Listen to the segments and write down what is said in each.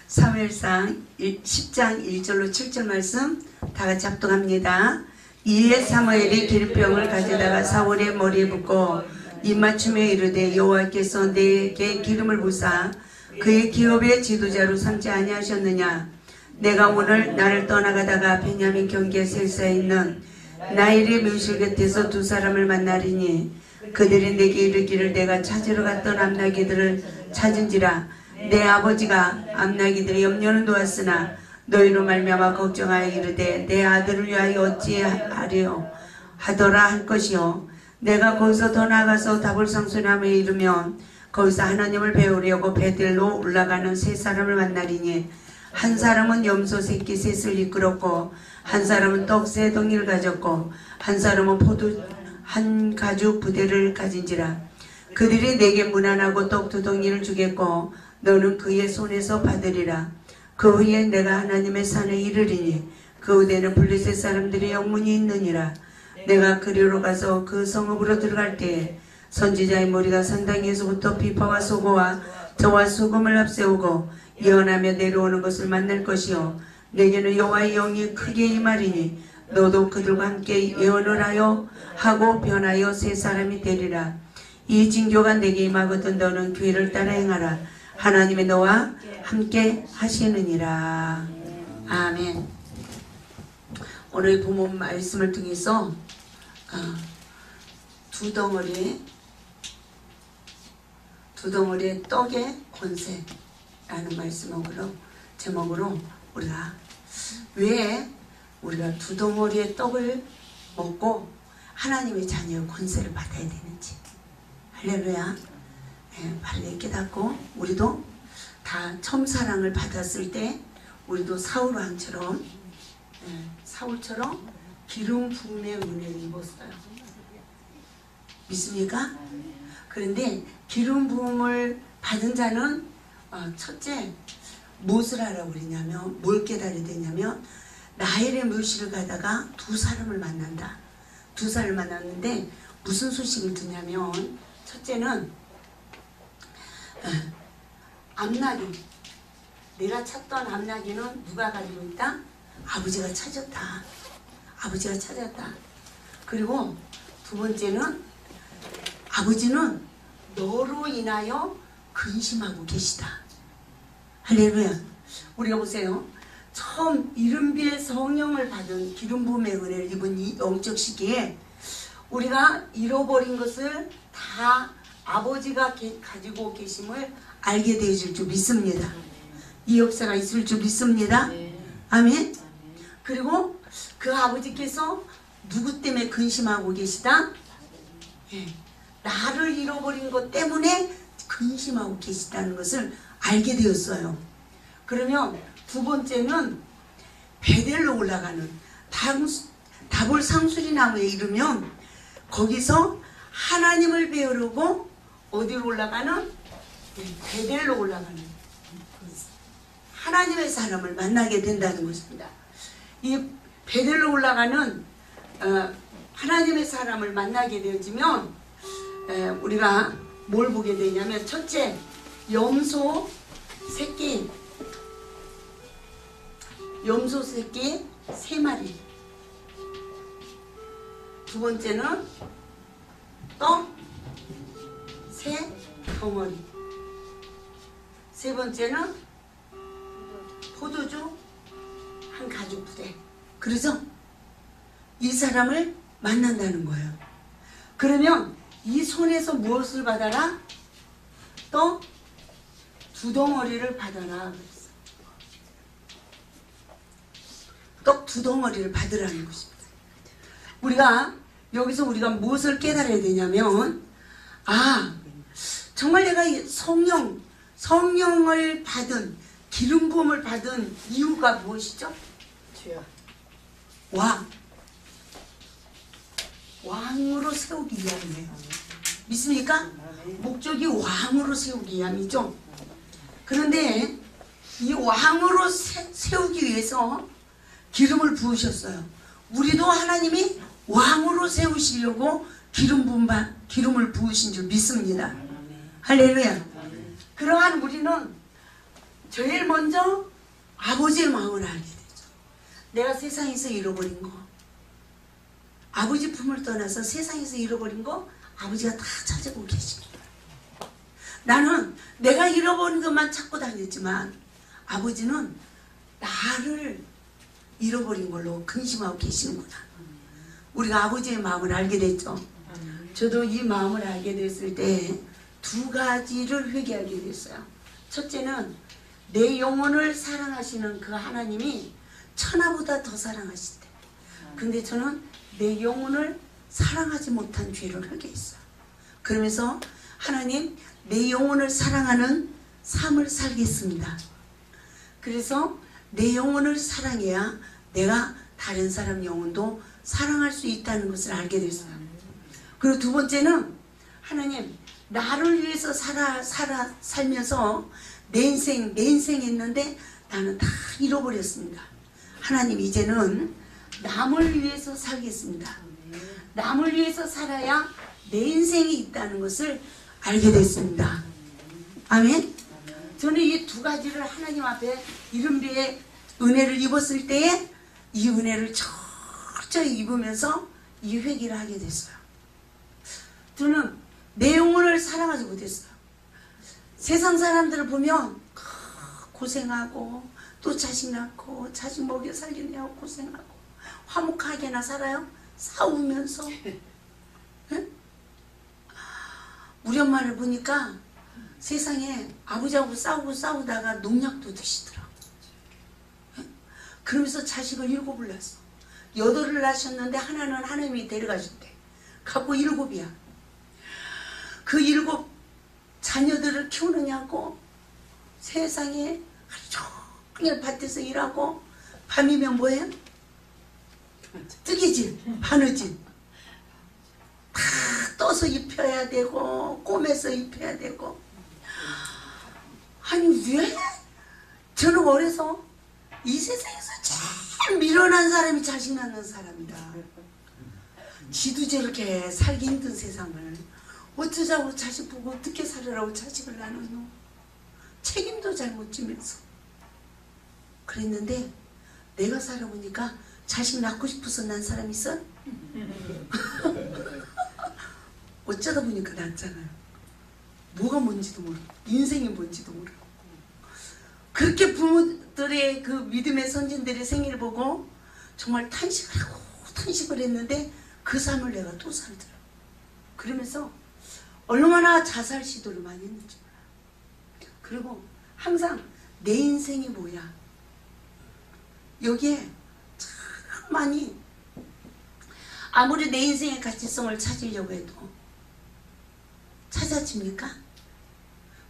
사무엘상 10장 1절로 7절 말씀 다같이 합독합니다. 이에 사무엘이 기름병을 가져다가 사울의 머리에 붓고 입맞춤에 이르되 여호와께서 내게 기름을 부사 그의 기업의 지도자로 삼지 아니하셨느냐. 내가 오늘 나를 떠나가다가 베냐민 경계 셀사에 있는 나일의 묘실 곁에서 두 사람을 만나리니 그들이 내게 이르기를 내가 찾으러 갔던 암나기들을 찾은지라. 내 아버지가 암나기들의 염려는 놓았으나 너희로 말미암아 걱정하여 이르되 내 아들을 위하여 어찌하려 하더라 할 것이요. 내가 거기서 더 나아가서 다볼상소나무에 이르면 거기서 하나님을 배우려고 베델로 올라가는 세 사람을 만나리니 한 사람은 염소 새끼 셋을 이끌었고 한 사람은 떡 세 덩이를 가졌고 한 사람은 포도 한 가죽 부대를 가진지라. 그들이 내게 무난하고 떡 두 덩이를 주겠고 너는 그의 손에서 받으리라. 그 후에 내가 하나님의 산에 이르리니 그 후대는 블레셋 사람들의 영문이 있느니라. 내가 그리로 가서 그 성읍으로 들어갈 때에 선지자의 머리가 산당에서부터 비파와 소고와 저와 소금을 앞세우고 예언하며 내려오는 것을 만날 것이요. 내게는 여호와의 영이 크게 임하리니 너도 그들과 함께 예언을 하고 변하여 세 사람이 되리라. 이 징조가 내게 임하거든 너는 교회를 따라 행하라. 하나님의 너와 함께 하시느니라. 아멘. 오늘 본문 말씀을 통해서 두 덩어리의 떡의 권세라는 말씀으로 제목으로 우리가 왜 우리가 두 덩어리의 떡을 먹고 하나님의 자녀의 권세를 받아야 되는지 할렐루야. 빨리 깨닫고 우리도 다 처음사랑을 받았을 때 우리도 사울왕처럼 사울처럼 기름 부음의 은혜를 입었어요. 믿습니까? 그런데 기름 부음을 받은 자는 첫째 무엇을 하라고 그러냐면 뭘 깨달아야 되냐면 나일의 묘실을 가다가 두 사람을 만난다. 두 사람을 만났는데 무슨 소식을 듣냐면 첫째는 암나기, 내가 찾던 암나기는 누가 가지고 있다? 아버지가 찾았다. 아버지가 찾았다. 그리고 두 번째는 아버지는 너로 인하여 근심하고 계시다. 할렐루야. 우리가 보세요. 처음 이른비의 성령을 받은 기름 부음의 은혜를 입은 이 영적 시기에 우리가 잃어버린 것을 다 아버지가 가지고 계심을 알게 되어질 줄 믿습니다. 이 역사가 있을 줄 믿습니다. 아멘. 그리고 그 아버지께서 누구 때문에 근심하고 계시다? 나를 잃어버린 것 때문에 근심하고 계시다는 것을 알게 되었어요. 그러면 두 번째는 베델로 올라가는 다볼 상수리 나무에 이르면 거기서 하나님을 배우려고 어디로 올라가는? 베델로 올라가는 하나님의 사람을 만나게 된다는 것입니다. 이 베델로 올라가는 하나님의 사람을 만나게 되어지면 우리가 뭘 보게 되냐면 첫째 염소 새끼 3마리. 두 번째는 떡 3덩어리. 세 번째는 포도주 1 가죽 부대. 그래서 이 사람을 만난다는 거예요. 그러면 이 손에서 무엇을 받아라? 떡 2덩어리를 받아라. 떡 2덩어리를 받으라는 것입니다. 우리가 여기서 우리가 무엇을 깨달아야 되냐면 정말 내가 성령을 받은 기름 부음을 받은 이유가 무엇이죠? 왕으로 세우기 위함이에요. 믿습니까? 목적이 왕으로 세우기 위함이죠. 그런데 이 왕으로 세우기 위해서 기름을 부으셨어요. 우리도 하나님이 왕으로 세우시려고 기름을 부으신 줄 믿습니다. 할렐루야. 그러한 우리는 제일 먼저 아버지의 마음을 알게 되죠. 내가 세상에서 잃어버린 거, 아버지 품을 떠나서 세상에서 잃어버린 거 아버지가 다 찾아보고 계십니다. 나는 내가 잃어버린 것만 찾고 다녔지만 아버지는 나를 잃어버린 걸로 근심하고 계시는구나. 우리가 아버지의 마음을 알게 됐죠. 저도 이 마음을 알게 됐을 때 두 가지를 회개하게 됐어요. 첫째는 내 영혼을 사랑하시는 그 하나님이 천하보다 더 사랑하신대. 근데 저는 내 영혼을 사랑하지 못한 죄를 회개했어요. 그러면서 하나님, 내 영혼을 사랑하는 삶을 살겠습니다. 그래서 내 영혼을 사랑해야 내가 다른 사람 영혼도 사랑할 수 있다는 것을 알게 됐어요. 그리고 두 번째는 하나님, 나를 위해서 살면서 내 인생 했는데 나는 다 잃어버렸습니다. 하나님, 이제는 남을 위해서 살겠습니다. 남을 위해서 살아야 내 인생이 있다는 것을 알게 됐습니다. 아멘. 저는 이 두 가지를 하나님 앞에 이른비의 은혜를 입었을 때에 이 은혜를 철저히 입으면서 이 회개를 하게 됐어요. 저는 내 영혼을 사랑하지 못했어요. 세상 사람들을 보면 고생하고 또 자식 낳고 자식 먹여 살리느라고 고생하고 화목하게나 살아요. 싸우면서. 응? 우리 엄마를 보니까 세상에 아버지하고 싸우다가 농약도 드시더라고. 그러면서 자식을 7을 낳았어. 8을 낳으셨는데 하나는 하나님이 데려가셨대. 갖고 7이야. 그 7 자녀들을 키우느냐고 세상에 하루 종일 밭에서 일하고 밤이면 뭐예요? 뜨개질, 바느질 다 떠서 입혀야 되고 꼬매서 입혀야 되고. 아니 왜 저는 어려서 이 세상에서 제일 미련한 사람이 자식 낳는 사람이다. 지도 저렇게 살기 힘든 세상을 어쩌자고 자식 보고 어떻게 살으라고 자식을 낳느노. 책임도 잘 못 지면서 그랬는데 내가 살아보니까 자식 낳고 싶어서 난 사람이 있어? 어쩌다 보니까 낳잖아요. 뭐가 뭔지도 모르고 인생이 뭔지도 모르고. 그렇게 부모들의 그 믿음의 선진들의 생일을 보고 정말 탄식을 했는데 그 삶을 내가 또 살더라. 그러면서 얼마나 자살 시도를 많이 했는지 몰라요. 그리고 항상 내 인생이 뭐야, 여기에 참 많이 아무리 내 인생의 가치성을 찾으려고 해도 찾아집니까?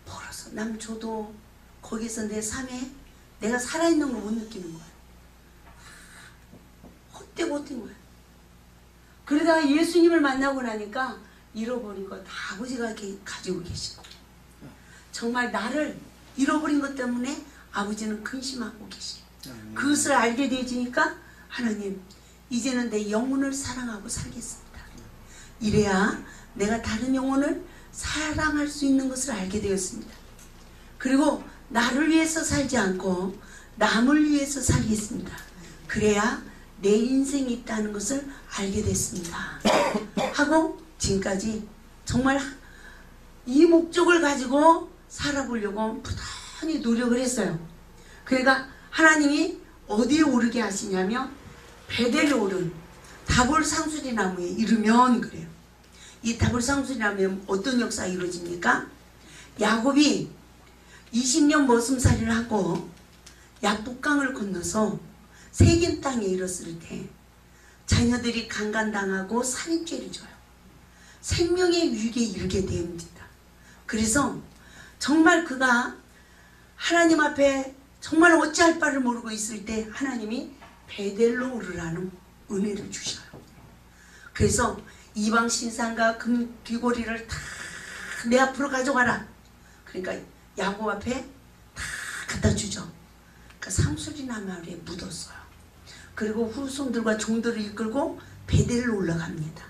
벌어서 남 줘도 거기서 내 삶에 내가 살아있는 걸 못 느끼는 거야. 헛된 거야. 그러다가 예수님을 만나고 나니까 잃어버린 거 다 아버지가 가지고 계시고, 정말 나를 잃어버린 것 때문에 아버지는 근심하고 계시고, 그것을 알게 되지니까 하나님, 이제는 내 영혼을 사랑하고 살겠습니다. 이래야 내가 다른 영혼을 사랑할 수 있는 것을 알게 되었습니다. 그리고 나를 위해서 살지 않고 남을 위해서 살겠습니다. 그래야 내 인생이 있다는 것을 알게 됐습니다. 하고 지금까지 정말 이 목적을 가지고 살아보려고 부단히 노력을 했어요. 그러니까 하나님이 어디에 오르게 하시냐면 베델에 오른 다볼 상수리 나무에 이르면 그래요. 이 다볼 상수리 나무에 어떤 역사가 이루어집니까? 야곱이 20년 머슴살이를 하고 야복강을 건너서 세겜 땅에 이르렀을 때 자녀들이 강간당하고 살인죄를 져요. 생명의 위기에 이르게 됩니다. 그래서 정말 그가 하나님 앞에 정말 어찌할 바를 모르고 있을 때 하나님이 베델로 오르라는 은혜를 주셔요. 그래서 이방 신상과 금 귀고리를 다 내 앞으로 가져가라. 그러니까 야곱 앞에 다 갖다 주죠. 그 상수리나 마을에 묻었어요. 그리고 후손들과 종들을 이끌고 베델로 올라갑니다.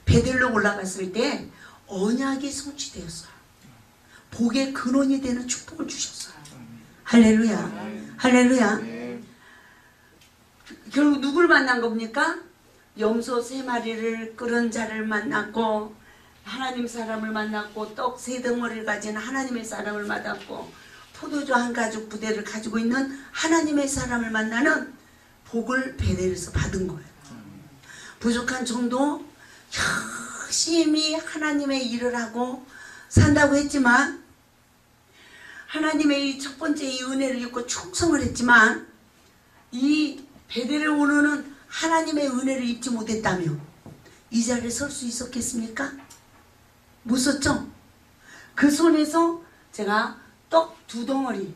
베델로 올라갔을 때 언약이 성취되었어요. 복의 근원이 되는 축복을 주셨어요. 할렐루야. 할렐루야. 결국 누굴 만난 겁니까? 염소 3마리를 끌은 자를 만났고, 하나님 사람을 만났고, 떡 3덩어리를 가진 하나님의 사람을 만났고, 포도주 1가죽 부대를 가지고 있는 하나님의 사람을 만나는 복을 베델에서 받은 거예요. 부족한 종도 열심히 하나님의 일을 하고 산다고 했지만, 하나님의 이 첫 번째 이 은혜를 입고 충성을 했지만, 이 베델에 오르는 하나님의 은혜를 입지 못했다며 이 자리에 설 수 있었겠습니까? 못 섰죠? 그 손에서 제가 떡 2덩어리,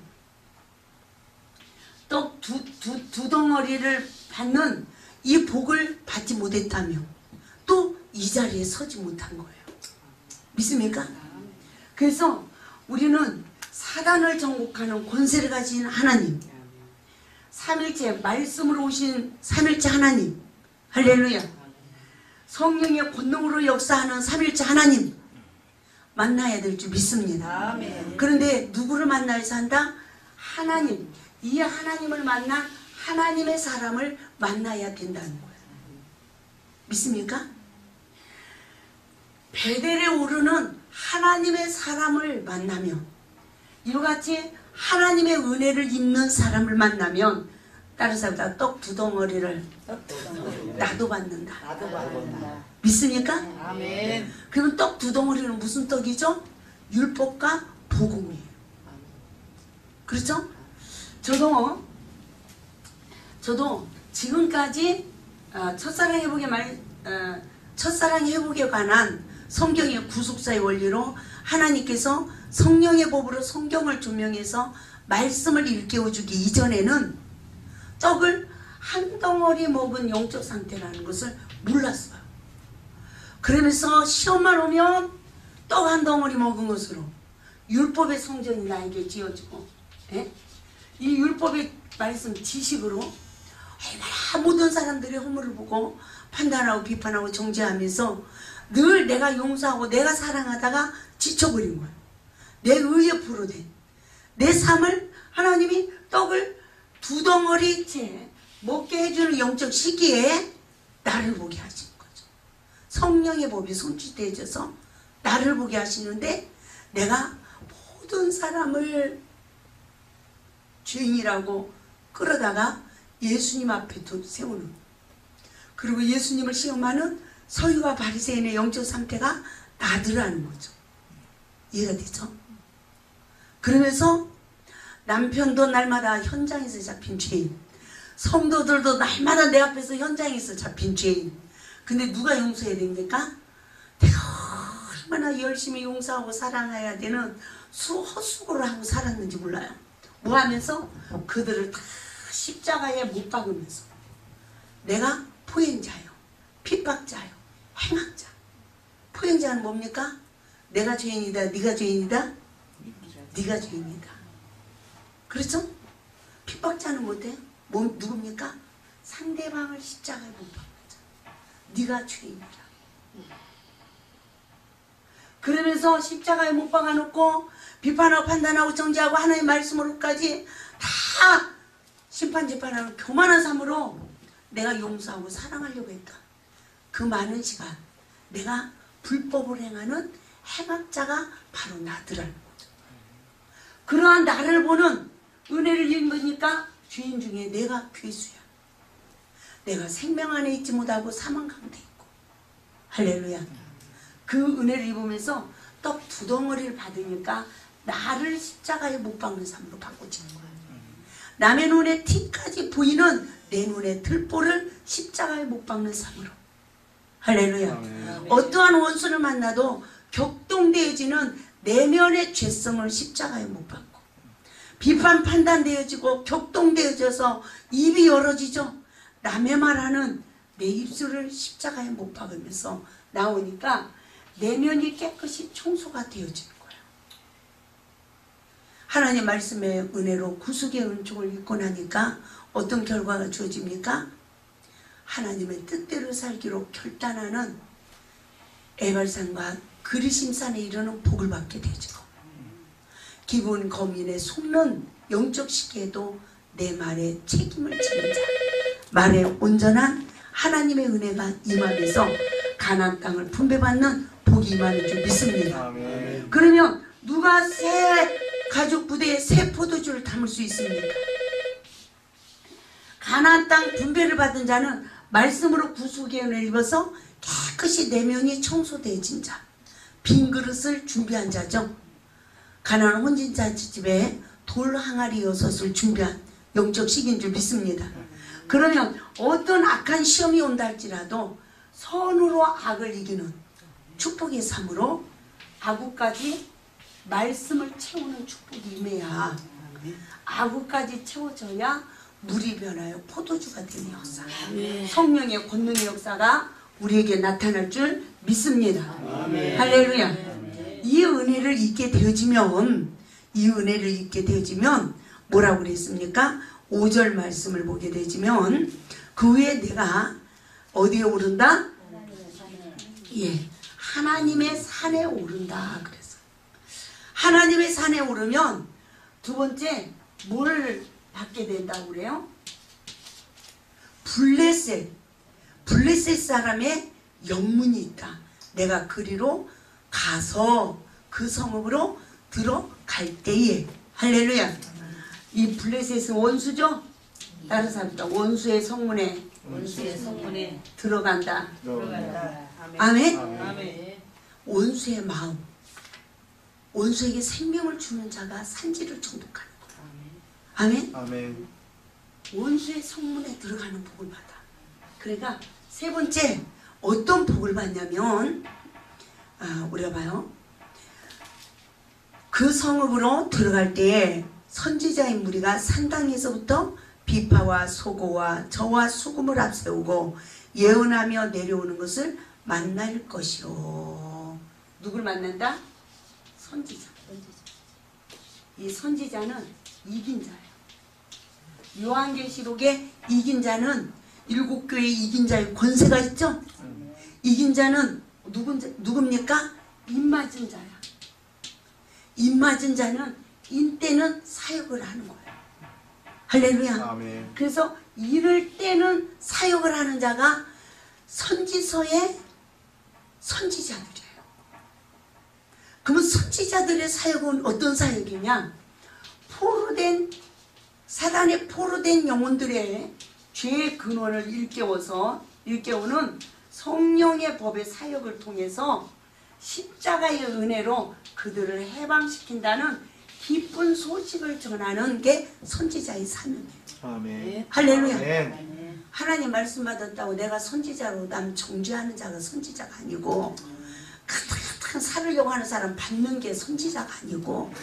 떡 두 덩어리를 받는 이 복을 받지 못했다며 또 이 자리에 서지 못한 거예요. 믿습니까? 그래서 우리는 사단을 정복하는 권세를 가진 하나님, 삼일째 말씀으로 오신 삼일째 하나님, 할렐루야, 성령의 권능으로 역사하는 삼일째 하나님 만나야 될 줄 믿습니다. 그런데 누구를 만나야서 한다? 하나님, 이 하나님을 만난 하나님의 사람을 만나야 된다는 거예요. 믿습니까? 베델에 오르는 하나님의 사람을 만나며 이와같이 하나님의 은혜를 입는 사람을 만나면 다른 사람보다 떡 2덩어리를 나도 받는다. 믿습니까? 아멘. 그러면 떡 2덩어리는 무슨 떡이죠? 율법과 복음이에요. 그렇죠? 저도 지금까지 첫사랑 회복에 관한 성경의 구속사의 원리로 하나님께서 성령의 법으로 성경을 조명해서 말씀을 일깨워주기 이전에는 떡을 한 덩어리 먹은 영적 상태라는 것을 몰랐어요. 그러면서 시험만 오면 떡 한 덩어리 먹은 것으로 율법의 성전이 나에게 지어지고, 이 율법의 말씀 지식으로 얼마나 모든 사람들의 허물을 보고 판단하고 비판하고 정죄하면서 늘 내가 용서하고 내가 사랑하다가 지쳐버린 거예요. 내 의에 포로된 내 삶을 하나님이 떡을 2덩어리째 먹게 해주는 영적 시기에 나를 보게 하시는 거죠. 성령의 법이 손짓되어져서 나를 보게 하시는데, 내가 모든 사람을 죄인이라고 끌어다가 예수님 앞에 세우는, 그리고 예수님을 시험하는 서기와 바리새인의 영적 상태가 나더라는 거죠. 이해가 되죠? 그러면서 남편도 날마다 현장에서 잡힌 죄인, 성도들도 날마다 내 앞에서 현장에서 잡힌 죄인. 근데 누가 용서해야 됩니까? 내가 얼마나 열심히 용서하고 사랑해야 되는 헛수고를 하고 살았는지 몰라요. 뭐 하면서? 그들을 다 십자가에 못 박으면서 내가 포행자요, 핍박자요, 행악자. 포행자는 뭡니까? 내가 죄인이다, 네가 죄인이다, 네가 죄인이다. 그렇죠? 핍박자는 뭐대요? 누굽니까? 상대방을 십자가에 못 박자. 네가 죄인이라. 그러면서 십자가에 못 박아놓고 비판하고 판단하고 정죄하고 하나님의 말씀으로까지 다 심판 재판하는 교만한 삶으로 내가 용서하고 사랑하려고 했다. 그 많은 시간 내가 불법을 행하는 행악자가 바로 나더라는 거죠. 그러한 나를 보는 은혜를 입으니까 죄인 중에 내가 괴수야. 내가 생명 안에 있지 못하고 사망 가운데 있고. 할렐루야. 그 은혜를 입으면서 떡 2덩어리를 받으니까 나를 십자가에 못 박는 삶으로 바꿔지는 거예요. 남의 눈에 티까지 보이는 내 눈에 들보를 십자가에 못 박는 삶으로. 할렐루야. 어떠한 원수를 만나도 격동되어지는 내면의 죄성을 십자가에 못 박고, 비판 판단되어지고 격동되어져서 입이 열어지죠. 남의 말하는 내 입술을 십자가에 못 박으면서 나오니까 내면이 깨끗이 청소가 되어지는 거예요. 하나님 말씀의 은혜로 구속의 은총을 입고 나니까 어떤 결과가 주어집니까? 하나님의 뜻대로 살기로 결단하는 에발산과 그리심산에 이르는 복을 받게 되죠. 기분 거민에 속는 영적 시기에도 내 말에 책임을 지는 자, 말에 온전한 하나님의 은혜가 임하면서 가나안 땅을 분배받는 복이 임하는 줄 믿습니다. 아멘. 그러면 누가 새 가죽 부대에 새 포도주를 담을 수 있습니까? 가나안 땅 분배를 받은 자는 말씀으로 구속의 은혜를 입어서 깨끗이 내면이 청소되어진 자, 빈 그릇을 준비한 자죠. 가나안 혼진자 집에 돌 항아리 6을 준비한 영적 시기인 줄 믿습니다. 그러면 어떤 악한 시험이 온다 할지라도 선으로 악을 이기는 축복의 삶으로 아구까지 말씀을 채우는 축복이 임해야, 아구까지 채워져야 물이 변하여 포도주가 되는 역사, 성령의 권능의 역사가 우리에게 나타날 줄 믿습니다. 할렐루야. 이 은혜를 잊게 되어지면, 이 은혜를 잊게 되어지면 뭐라고 그랬습니까? 5절 말씀을 보게 되지면 그 후에 내가 어디에 오른다? 예, 하나님의 산에 오른다 그래서 하나님의 산에 오르면 두 번째 뭘 받게 된다고 그래요? 블레셋 사람의 영문이 있다. 내가 그리로 가서 그 성읍으로 들어갈 때에, 할렐루야. 이 블레셋은 원수죠? 다른 사람도 원수의 성문에 들어간다. 아멘? 아멘. 원수의 마음, 원수에게 생명을 주는 자가 산지를 정독하는 거야. 아멘? 아멘. 원수의 성문에 들어가는 복을 받아. 그러니까 세 번째 어떤 복을 받냐면, 우리가 봐요. 그 성읍으로 들어갈 때에 선지자의 무리가 산당에서부터 비파와 소고와 저와 수금을 앞세우고 예언하며 내려오는 것을 만날 것이요. 누굴 만난다? 선지자. 이 선지자는 이긴 자예요. 요한계시록에 이긴 자는 7교회 이긴 자의 권세가 있죠? 이긴 자는 누굽니까? 입맞은 자야. 입맞은 자는 인때는 사역을 하는 거예요. 할렐루야. 아멘. 그래서 이럴 때는 사역을 하는 자가 선지서의 선지자들이에요. 그러면 선지자들의 사역은 어떤 사역이냐? 사단의 포로된 영혼들의 죄의 근원을 일깨우는 성령의 법의 사역을 통해서 십자가의 은혜로 그들을 해방시킨다는 기쁜 소식을 전하는 게 선지자의 사명이에요. 아멘. 할렐루야. 아멘. 하나님 말씀 받았다고 내가 선지자로 남 정죄하는 자가 선지자가 아니고, 큰 살으려고 하는 사람 받는 게 선지자가 아니고,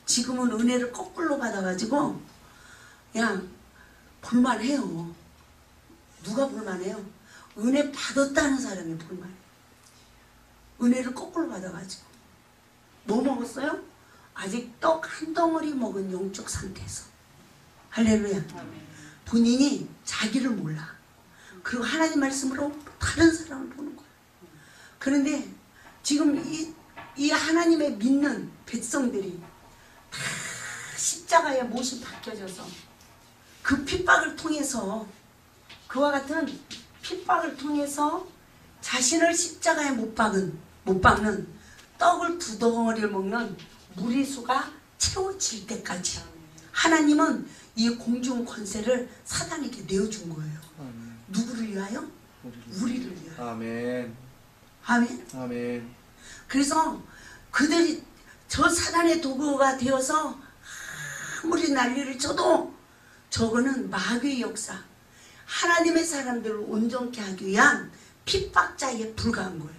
지금은 은혜를 거꾸로 받아가지고 그냥 볼만해요. 누가 볼만해요? 은혜 받았다는 사람이 볼만해요. 은혜를 거꾸로 받아가지고 뭐 먹었어요? 아직 떡 한 덩어리 먹은 영적 상태에서. 할렐루야. 본인이 자기를 몰라. 그리고 하나님 말씀으로 다른 사람을 보는 거야. 그런데 지금 이 하나님의 믿는 백성들이 다 십자가에 못이 박혀져서 그 핍박을 통해서, 그와 같은 핍박을 통해서 자신을 십자가에 못 박는 떡을 2덩어리를 먹는 무리수가 채워질 때까지 하나님은 이 공중 권세를 사단에게 내어준 거예요. 아멘. 누구를 위하여? 우리를 위하여. 아멘. 아멘. 아멘. 그래서 그들이 저 사단의 도구가 되어서 아무리 난리를 쳐도 저거는 마귀의 역사, 하나님의 사람들을 온전케 하기 위한 핍박자에 불과한 거예요.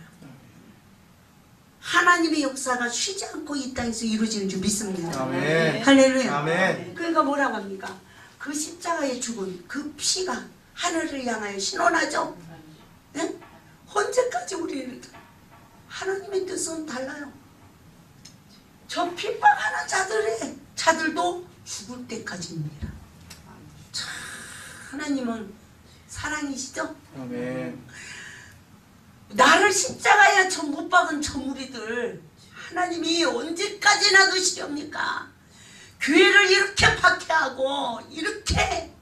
하나님의 역사가 쉬지 않고 이 땅에서 이루어지는 줄 믿습니다. 아멘. 할렐루야. 아멘. 그러니까 뭐라고 합니까? 그 십자가에 죽은 그 피가 하늘을 향하여 신원하죠. 네? 언제까지 우리를, 하나님의 뜻은 달라요. 저 핍박하는 자들도 죽을 때까지입니다. 참, 하나님은 사랑이시죠? 아멘. 나를 십자가에 못 박은 저 무리들 하나님이 언제까지 놔두시렵니까? 교회를 이렇게 박해하고 이렇게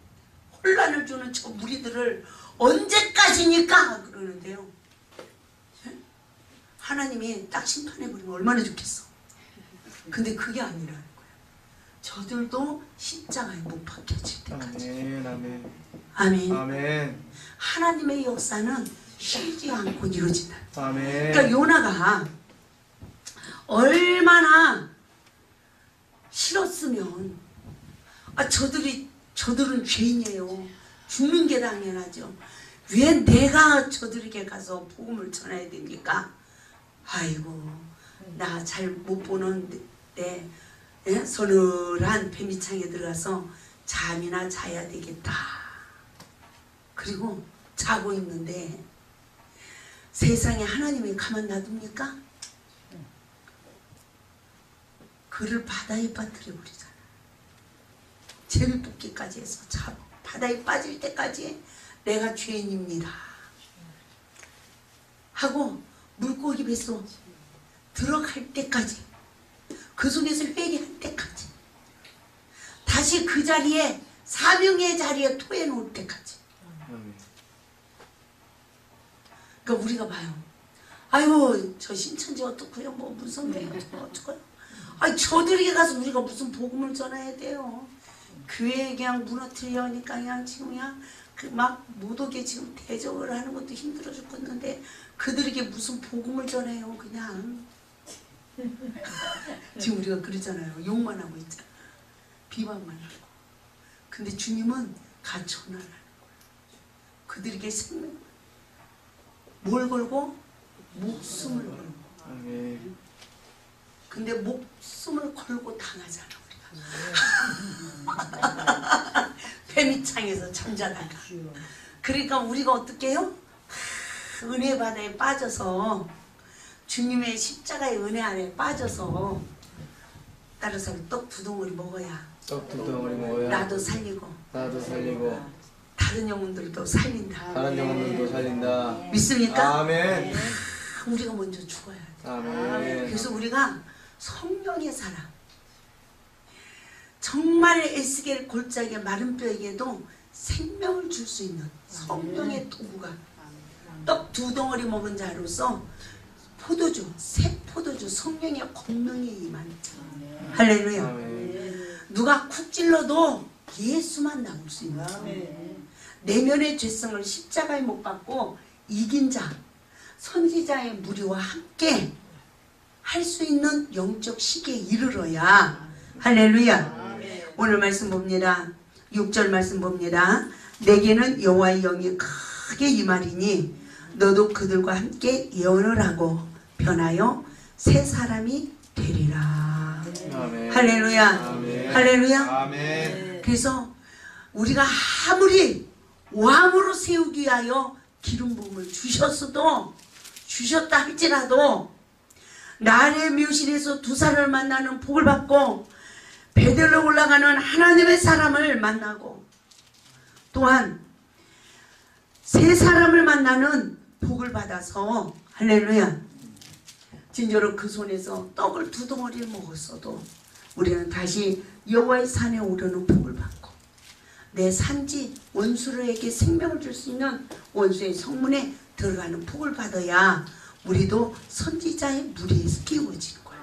혼란을 주는 저 무리들을 언제까지니까 그러는데요. 하나님이 딱 심판해버리면 얼마나 좋겠어. 근데 그게 아니라는 거예요. 저들도 십자가에 못 박혀질 때까지. 아멘. 아멘. 아멘. 아멘. 하나님의 역사는 쉬지 않고 이루어진다. 아멘. 그러니까 요나가 얼마나 싫었으면 저들은 죄인이에요. 죽는 게 당연하죠. 왜 내가 저들에게 가서 복음을 전해야 됩니까? 아이고 나 잘 못 보는 내 서늘한 뱀이창에 들어가서 잠이나 자야 되겠다. 그리고 자고 있는데 세상에 하나님이 가만 놔둡니까? 그를 바다에 빠뜨려 버리잖아. 죄를 붓기까지 해서 바다에 빠질 때까지 내가 죄인입니다 하고 물고기 뱃속 들어갈 때까지, 그 속에서 회개할 때까지, 다시 그 자리에 사명의 자리에 토해 놓을 때까지. 그러니까 우리가 봐요. 아유 저 신천지 어떡해요, 뭐 무슨 교회 어떡해요. 아니 저들에게 가서 우리가 무슨 복음을 전해야 돼요. 교회 그냥 무너뜨리려니까 그냥 지금 그냥 그 막 못 오게 지금 대접을 하는 것도 힘들어 죽겠는데 그들에게 무슨 복음을 전해요. 그냥 지금 우리가 그러잖아요. 욕만 하고 있잖아. 비방만 하고. 근데 주님은 같이 전하라는 거예요. 그들에게 생명 뭘 걸고? 목숨을 걸고. 아멘. 근데 목숨을 걸고 당하잖아 우리가. 뱀이창에서 잠자다가. 그러니까 우리가 어떻게 해요? 은혜 바다에 빠져서 주님의 십자가의 은혜 안에 빠져서 따라서 떡 두 덩어리 먹어야 떡 두 덩어리 먹어야 나도 살리고 나도 살리고 다른 영혼들도 살린다. 다른 영혼들도 살린다. 믿습니까? 아멘. 우리가 먼저 죽어야 돼. 아멘. 그래서 우리가 성령의 사람, 정말 에스겔 골짜기의 마른 뼈에게도 생명을 줄 수 있는 성령의 도구가 떡 두 덩어리 먹은 자로서 포도주, 새 포도주 성령의 권능에 임하는 자. 할렐루야. 아멘. 누가 쿡 찔러도 예수만 나올 수 있는 자. 내면의 죄성을 십자가에 못 박고 이긴 자, 선지자의 무리와 함께 할 수 있는 영적 시기에 이르러야. 할렐루야. 오늘 말씀 봅니다. 6절 말씀 봅니다. 내게는 여호와의 영이 크게 임하리니 너도 그들과 함께 예언을 하고 변하여 새 사람이 되리라. 아멘. 할렐루야. 아멘. 할렐루야. 아멘. 그래서 우리가 아무리 왕으로 세우기 위하여 기름 부음을 주셨다 할지라도 나의 묘실에서 두 사람을 만나는 복을 받고 베델로 올라가는 하나님의 사람을 만나고 또한 세 사람을 만나는 복을 받아서 할렐루야. 진짜로 그 손에서 떡을 두 덩어리를 먹었어도 우리는 다시 여호와의 산에 오르는 복을 받고 내 산지 원수에게 생명을 줄 수 있는 원수의 성문에 들어가는 복을 받아야 우리도 선지자의 무리에서 끼워지는 거야.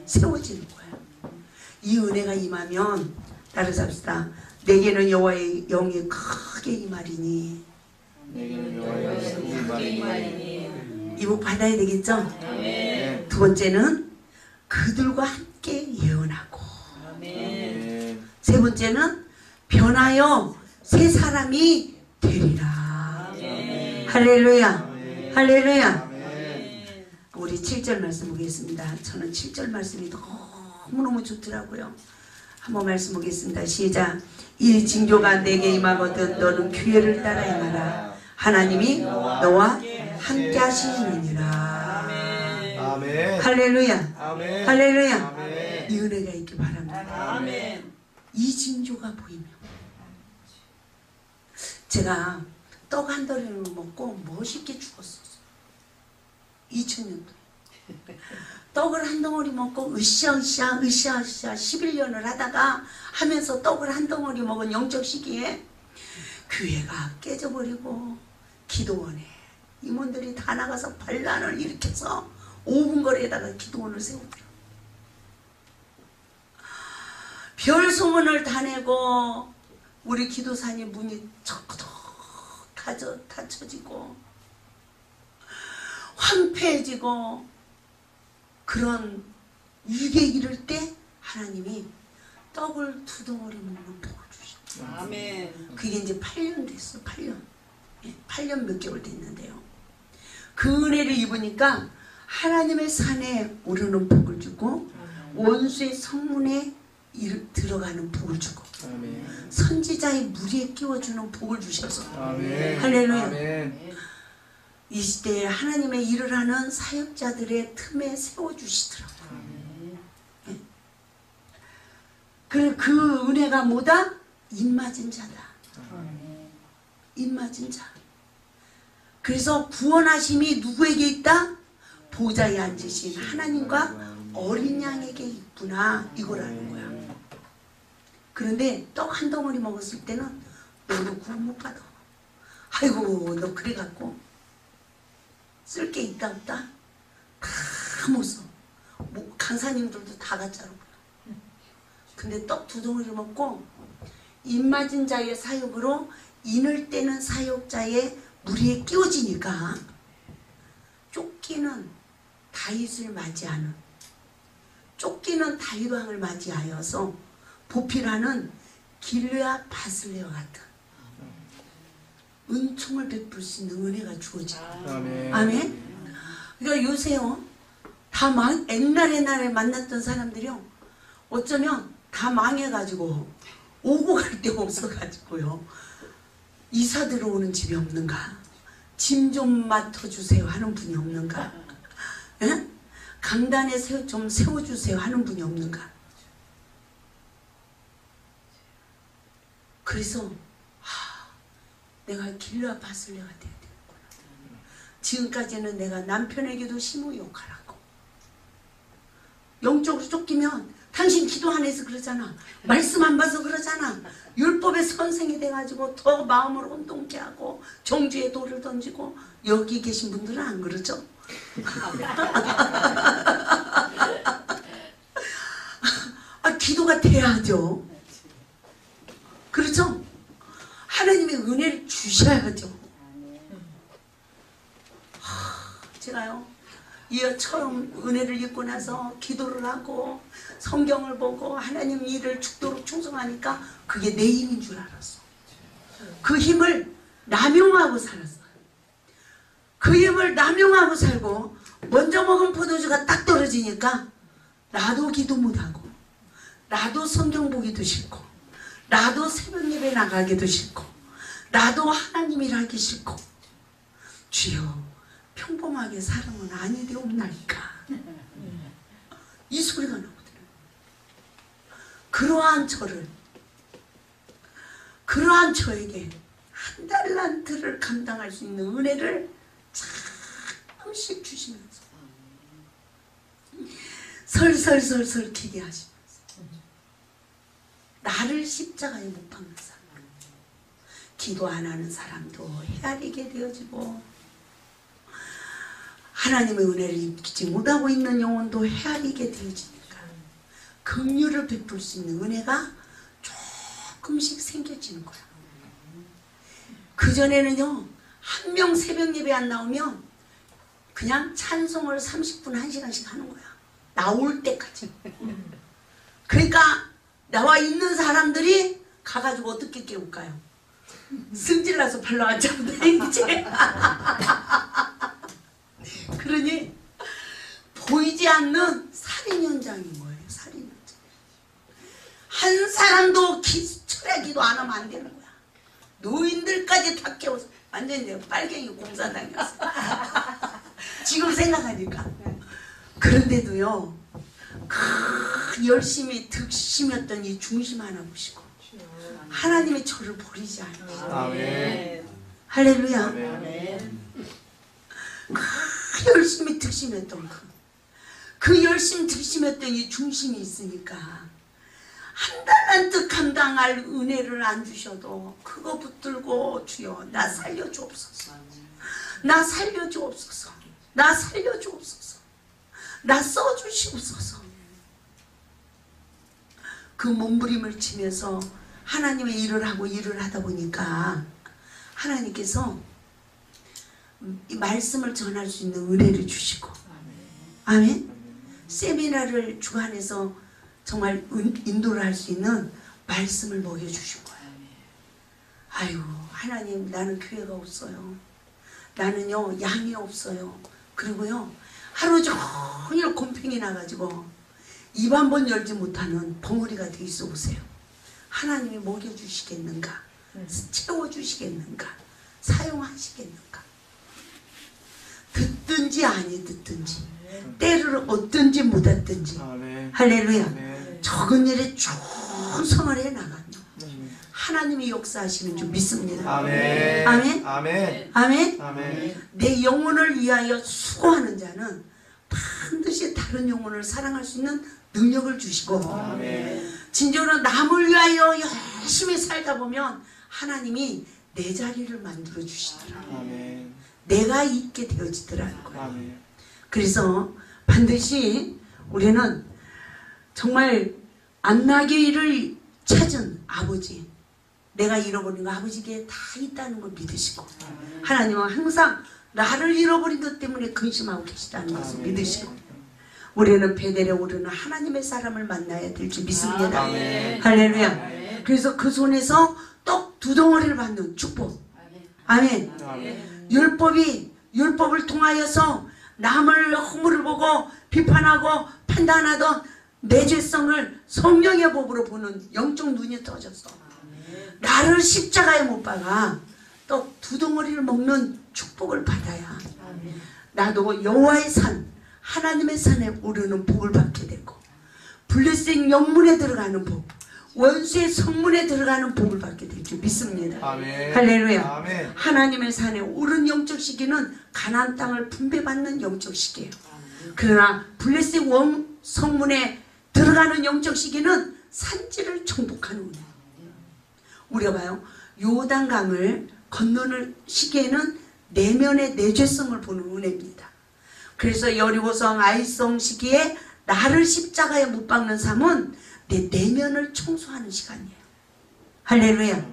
세워지는 거야. 이 은혜가 임하면 따라서 합시다. 내게는 여호와의 영이 크게 임하리니. 내게는 여호와의 영이 임하리니. 이 복 받아야 되겠죠? 아멘. 두 번째는 그들과 함께 예언하고. 아멘. 세 번째는 변하여 새 사람이 되리라. 아멘. 할렐루야. 아멘. 할렐루야. 아멘. 우리 7절 말씀 보겠습니다. 저는 7절 말씀이 너무너무 좋더라고요. 한번 말씀 보겠습니다. 시작. 이 징조가 내게 임하거든 너는 교회를 따라 행하라. 하나님이 너와 함께 하시느니라. 아멘. 할렐루야. 아멘. 할렐루야. 아멘. 이 은혜가 있기 바랍니다. 아멘. 이 징조가 보이면 제가 떡 한 덩이를 먹고 멋있게 죽었었어요. 2000년도에. 떡을 한 덩어리 먹고 으쌰으쌰 11년을 하다가 하면서 떡을 한 덩어리 먹은 영적 시기에 교회가 깨져버리고 기도원에 임원들이 다 나가서 반란을 일으켜서 5분 거리에다가 기도원을 세우더라고요. 별 소문을 다 내고 우리 기도사님 문이 척덕 닫혀지고 황폐해지고 그런 위기에 이를 때 하나님이 떡을 2덩어리 먹는 복을 주셨죠. 아멘. 그게 이제 8년 됐어. 8년. 8년 몇 개월 됐는데요. 그 은혜를 입으니까 하나님의 산에 오르는 복을 주고 원수의 성문에 들어가는 복을 주고 아멘. 선지자의 무리에 끼워주는 복을 주셔서 아멘. 할렐루야. 아멘. 이 시대에 하나님의 일을 하는 사역자들의 틈에 세워주시더라고요. 그 은혜가 뭐다? 입맞은 자다. 입맞은 자. 그래서 구원하심이 누구에게 있다? 보좌에 앉으신 하나님과 어린 양에게 있구나. 이걸 아는 거야. 그런데 떡 한 덩어리 먹었을 때는 너도 구원 못 받아. 아이고 너 그래갖고 쓸 게 있다 없다? 다 못 써. 뭐 강사님들도 다 가짜로. 근데 떡 2덩어리 먹고 입맞은 자의 사역으로 인을 떼는 사역자의 무리에 끼워지니까 쫓기는 다윗을 맞이하는 쫓기는 다윗 왕을 맞이하여서 보필하는 길르앗 바슬레와 같은 은총을 베풀 수 있는 은혜가 주어져요. 아멘. 아멘. 그러니까 요새요 다 옛날에 만났던 사람들이요 어쩌면 다 망해가지고 오고 갈 데가 없어가지고요 이사 들어오는 집이 없는가? 짐 좀 맡아주세요 하는 분이 없는가? 예? 강단에 좀 세워주세요 하는 분이 없는가? 그래서 내가 길르앗 바슬레가 돼야 되는구나. 지금까지는 내가 남편에게도 심호 역할하고 영적으로 쫓기면 당신 기도 안 해서 그러잖아. 말씀 안 봐서 그러잖아. 율법의 선생이 돼가지고 더 마음을 혼동케 하고 정죄의 돌을 던지고 여기 계신 분들은 안 그러죠? 기도가 돼야죠. 그렇죠? 하나님의 은혜를 주셔야죠. 제가요 처음 은혜를 입고 나서 기도를 하고 성경을 보고 하나님 일을 죽도록 충성하니까 그게 내 힘인 줄 알았어. 그 힘을 남용하고 살았어요. 그 힘을 남용하고 살고 먼저 먹은 포도주가 딱 떨어지니까 나도 기도 못하고 나도 성경 보기도 싫고 나도 새벽 예배 나가기도 싫고 나도 하나님 일 하기 싫고 주여 평범하게 살아면 아니되옵나이까 이 소리가 나오더라고요. 그러한 저에게 한 달란트를 감당할 수 있는 은혜를 조금씩 주시면서 설설설설 기게 하시면서 나를 십자가에 못 박는 사람, 기도 안 하는 사람도 헤아리게 되어지고 하나님의 은혜를 입지 못하고 있는 영혼도 헤아리게 되어지니까 긍휼을 베풀 수 있는 은혜가 조금씩 생겨지는 거야. 그전에는요 한 명 새벽 예배 안 나오면 그냥 찬송을 30분 1시간씩 하는 거야. 나올 때까지. 그러니까 나와 있는 사람들이 가가지고 어떻게 깨울까요? 승질나서 별로 안 잡는다 이제. 그러니 보이지 않는 살인 현장인 거예요. 살인 현장. 한 사람도 철야 기도 안 하면 안 되는 거야. 노인들까지 다 깨워서 완전히 내가 빨갱이 공산당이었어. 지금 생각하니까. 그런데도요 열심히 득심했던 이 중심 하나 보시고 하나님이 저를 버리지 않으시고 아멘. 할렐루야. 아멘. 열심히 득심했던 그 열심 들심했더니 중심이 있으니까 한 달란트 감당할 은혜를 안 주셔도 그거 붙들고 주여 나 살려주옵소서. 나 살려주옵소서. 나 살려주옵소서. 나 써주시옵소서. 그 몸부림을 치면서 하나님의 일을 하고 일을 하다 보니까 하나님께서 이 말씀을 전할 수 있는 은혜를 주시고, 아멘. 세미나를 주관해서 정말 인도를 할 수 있는 말씀을 먹여주신 거예요. 아이고 하나님 나는 교회가 없어요. 나는요 양이 없어요. 그리고요 하루 종일 곰팡이 나가지고 입 한 번 열지 못하는 벙어리가 돼 있어 보세요. 하나님이 먹여주시겠는가? 채워주시겠는가? 사용하시겠는가? 듣든지 아니 듣든지 때를 얻든지 못 얻든지 할렐루야. 적은 일에 충성을 해나가면 하나님이 역사하시는 줄 믿습니다. 아멘. 아멘. 아멘. 아멘. 아멘. 내 영혼을 위하여 수고하는 자는 반드시 다른 영혼을 사랑할 수 있는 능력을 주시고, 아멘. 진정으로 남을 위하여 열심히 살다 보면 하나님이 내 자리를 만들어 주시더라. 아멘. 내가 있게 되어지더라는 거예요. 아멘. 그래서 반드시 우리는 정말 안나귀를 찾은 아버지, 내가 잃어버린 거 아버지께 다 있다는 걸 믿으시고, 하나님은 항상 나를 잃어버린 것 때문에 근심하고 계시다는 것을 믿으시고, 우리는 베델에 오르는 하나님의 사람을 만나야 될 줄 믿습니다. 아멘. 할렐루야. 그래서 그 손에서 떡 2덩어리를 받는 축복. 아멘. 아멘. 율법을 통하여서 남을 허물을 보고 비판하고 판단하던 내 죄성을 성령의 법으로 보는 영적 눈이 떠졌어. 나를 십자가에 못 박아 떡 2덩어리를 먹는 축복을 받아야 나도 여호와의 산 하나님의 산에 오르는 복을 받게 되고, 블레싱 영문에 들어가는 복, 원수의 성문에 들어가는 복을 받게 될 줄 믿습니다. 아멘. 할렐루야. 아멘. 하나님의 산에 오른 영적 시기는 가나안 땅을 분배받는 영적 시기예요. 그러나 블레싱 성문에 들어가는 영적 시기는 산지를 정복하는 은혜. 우리가 봐요. 요단강을 건너는 시기에는 내면의 내 죄성을 보는 은혜입니다. 그래서 여리고성 아이성 시기에 나를 십자가에 못 박는 삶은 내 내면을 청소하는 시간이에요. 할렐루야.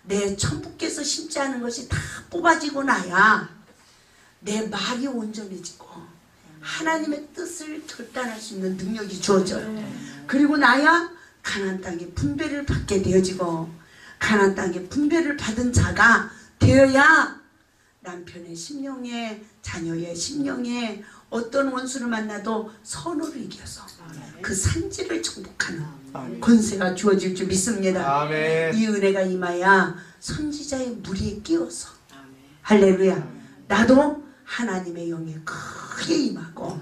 내 천부께서 심지 않은 것이 다 뽑아지고 나야 내 말이 온전해지고 하나님의 뜻을 결단할 수 있는 능력이 주어져요. 그리고 나야 가나안 땅에 분배를 받게 되어지고, 가나안 땅에 분배를 받은 자가 되어야 남편의 심령에, 자녀의 심령에 어떤 원수를 만나도 선호를 이겨서 그 산지를 정복하는 권세가 주어질 줄 믿습니다. 아멘. 이 은혜가 임하야 선지자의 무리에 끼워서, 할렐루야, 나도 하나님의 영에 크게 임하고,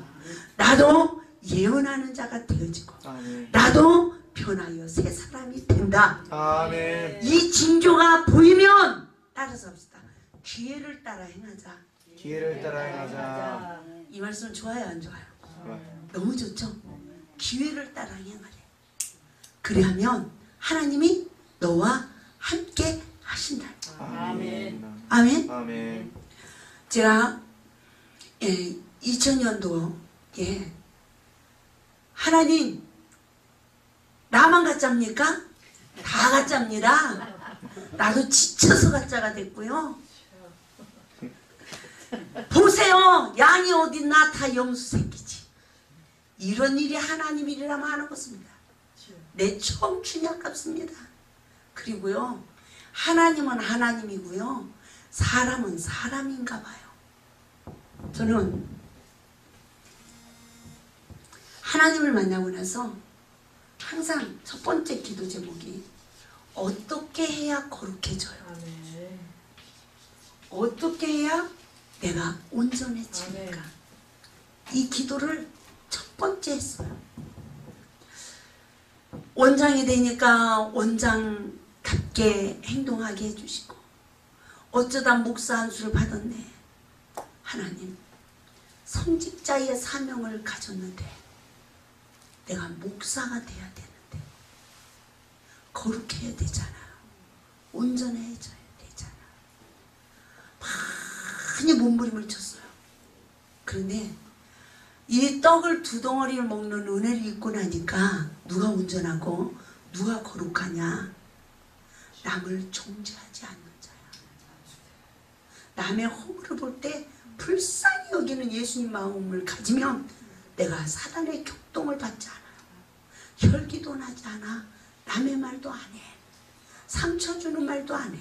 나도 예언하는 자가 되어지고, 아멘. 나도 변하여 새 사람이 된다. 아멘. 이 징조가 보이면 따라서 합시다. 기회를 따라 행하자. 기회를 따라 행하자. 이 말씀 좋아요, 안 좋아요? 좋아요. 너무 좋죠? 기회를 따라 행하래. 그래하면 하나님이 너와 함께 하신다. 아멘. 아멘. 아멘. 제가 2000년도에 하나님 나만 가짜입니까? 다 가짜입니다. 나도 지쳐서 가짜가 됐고요. 보세요, 양이 어딨나 다 영수 새끼지. 이런 일이 하나님 일이라면 하는 것입니다. 내 청춘이 아깝습니다. 그리고요, 하나님은 하나님이고요, 사람은 사람인가 봐요. 저는 하나님을 만나고 나서 항상 첫 번째 기도 제목이 어떻게 해야 거룩해져요? 어떻게 해야 내가 온전해집니까? 이 기도를 첫 번째 했어요. 원장이 되니까 원장답게 행동하게 해주시고, 어쩌다 목사 안수를 받았네. 하나님, 선직자의 사명을 가졌는데 내가 목사가 돼야 되는데 거룩해야 되잖아. 온전해져야 되잖아. 많이 몸부림을 쳤어요. 그런데 이 떡을 두 덩어리를 먹는 은혜를 입고 나니까 누가 온전하고 누가 거룩하냐? 남을 정죄하지 않는 자야. 남의 허물을 볼 때 불쌍히 여기는 예수님 마음을 가지면 내가 사단의 격동을 받지 않아요. 혈기도 나지 않아. 남의 말도 안 해. 상처 주는 말도 안 해.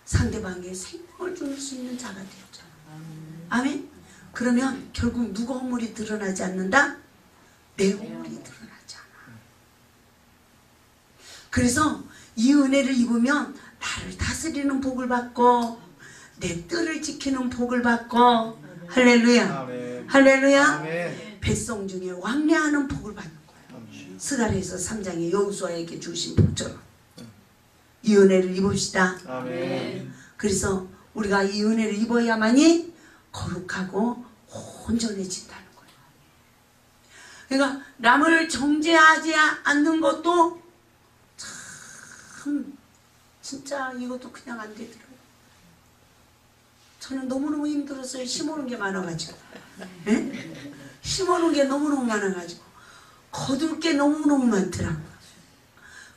상대방에게 생명을 줄 수 있는 자가 되었잖아. 아멘. 그러면 결국 누구 허물이 드러나지 않는다? 내 허물이 드러나지 않아. 그래서 이 은혜를 입으면 나를 다스리는 복을 받고 내 뜰을 지키는 복을 받고 할렐루야. 아멘. 할렐루야. 아멘. 백성 중에 왕래하는 복을 받는 거예요. 스가랴서 3장에 여호수아에게 주신 복처럼 이 은혜를 입읍시다. 아멘. 그래서 우리가 이 은혜를 입어야만이 거룩하고 온전해진다는 거예요. 그러니까 남을 정죄하지 않는 것도 참 진짜 이것도 그냥 안 되더라고요. 저는 너무너무 힘들었어요. 심어놓은 게 많아가지고. 예? 심어놓은 게 너무너무 많아가지고 거둘 게 너무너무 많더라고요.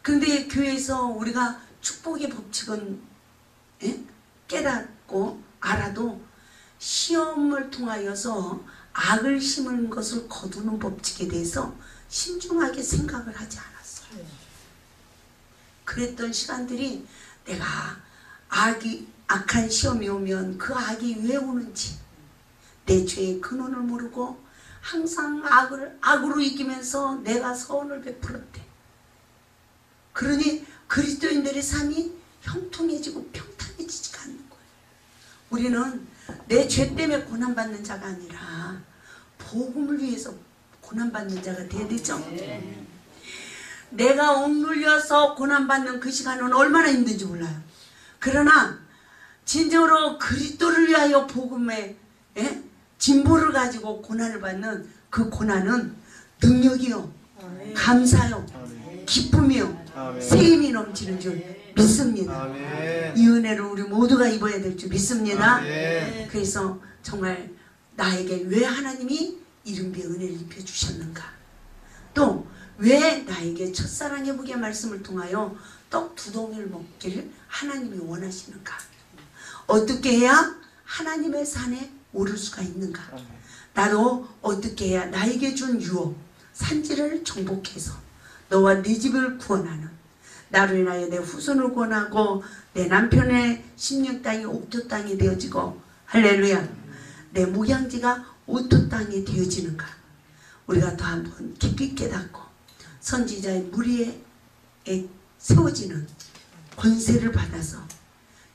그런데 교회에서 우리가 축복의 법칙은 깨닫고 알아도 시험을 통하여서 악을 심은 것을 거두는 법칙에 대해서 신중하게 생각을 하지 않았어요. 그랬던 시간들이 내가 악한 시험이 오면 그 악이 왜 오는지 내 죄의 근원을 모르고 항상 악으로 이기면서 내가 선을 베풀었대. 그러니 그리스도인들의 삶이 형통해지고 평탄해지지가 않는 거예요. 우리는 내 죄 때문에 고난받는 자가 아니라 복음을 위해서 고난받는 자가 돼야 되죠. 내가 억눌려서 고난받는 그 시간은 얼마나 힘든지 몰라요. 그러나 진정으로 그리스도를 위하여 복음의 진보를 가지고 고난을 받는 그 고난은 능력이요, 감사요, 기쁨이요, 아멘. 세임이 넘치는 줄 믿습니다. 아멘. 이 은혜를 우리 모두가 입어야 될 줄 믿습니다. 아멘. 그래서 정말 나에게 왜 하나님이 이른비의 은혜를 입혀주셨는가, 또 왜 나에게 첫사랑의 북의 말씀을 통하여 떡 두 덩이를 먹기를 하나님이 원하시는가, 어떻게 해야 하나님의 산에 오를 수가 있는가, 나도 어떻게 해야 나에게 준 유업 산지를 정복해서 너와 네 집을 구원하는, 나로 인하여 내 후손을 구원하고 내 남편의 심령 땅이 옥토 땅이 되어지고 할렐루야, 내 목양지가 오토 땅이 되어지는가, 우리가 더 한번 깊이 깨닫고 선지자의 무리에 세워지는 권세를 받아서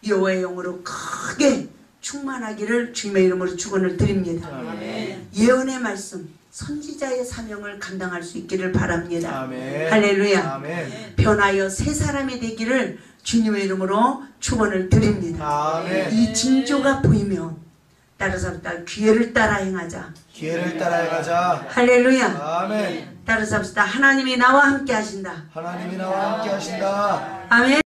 여호와의 영으로 크게 충만하기를 주님의 이름으로 축원을 드립니다. 아멘. 예언의 말씀, 선지자의 사명을 감당할 수 있기를 바랍니다. 아멘. 할렐루야. 아멘. 변하여 새 사람이 되기를 주님의 이름으로 축원을 드립니다. 아멘. 이 징조가 보이면 따라잡다 기회를 따라 행하자. 기회를 따라해 가자. 할렐루야. 아멘. 따라잡시다. 하나님이 나와 함께 하신다. 하나님이 나와 함께 하신다. 아멘.